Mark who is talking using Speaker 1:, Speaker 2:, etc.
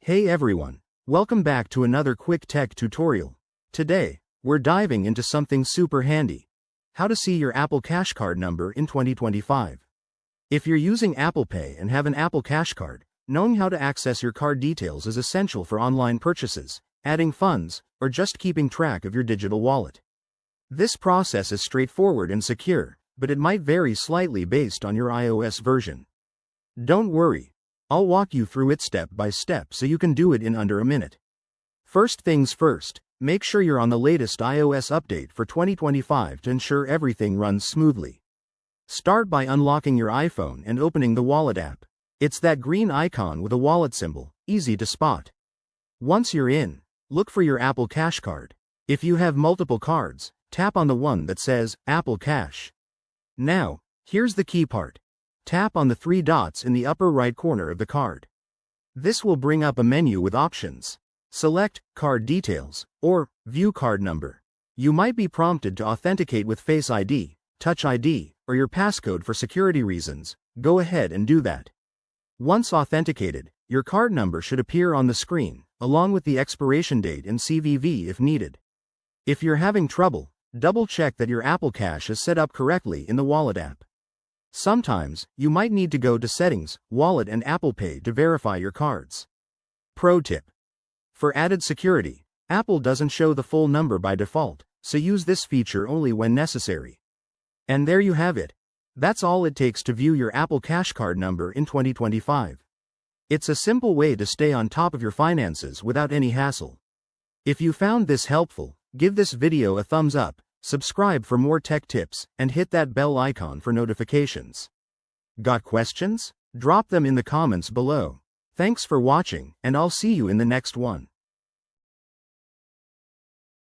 Speaker 1: Hey everyone, welcome back to another quick tech tutorial. Today, we're diving into something super handy. How to see your Apple Cash Card number in 2025. If you're using Apple Pay and have an Apple Cash Card, knowing how to access your card details is essential for online purchases, adding funds, or just keeping track of your digital wallet. This process is straightforward and secure, but it might vary slightly based on your iOS version. Don't worry. I'll walk you through it step by step so you can do it in under a minute. First things first, make sure you're on the latest iOS update for 2025 to ensure everything runs smoothly. Start by unlocking your iPhone and opening the Wallet app. It's that green icon with a wallet symbol, easy to spot. Once you're in, look for your Apple Cash Card. If you have multiple cards, tap on the one that says Apple Cash. Now, here's the key part. Tap on the three dots in the upper right corner of the card. This will bring up a menu with options. Select Card Details or View Card Number. You might be prompted to authenticate with Face ID, Touch ID, or your passcode for security reasons. Go ahead and do that. Once authenticated, your card number should appear on the screen, along with the expiration date and CVV if needed. If you're having trouble, double-check that your Apple Cash is set up correctly in the Wallet app. Sometimes, you might need to go to Settings, Wallet and Apple Pay to verify your cards. Pro tip. For added security, Apple doesn't show the full number by default, so use this feature only when necessary. And there you have it. That's all it takes to view your Apple Cash Card number in 2025. It's a simple way to stay on top of your finances without any hassle. If you found this helpful, give this video a thumbs up. Subscribe for more tech tips, and hit that bell icon for notifications. Got questions? Drop them in the comments below. Thanks for watching, and I'll see you in the next one.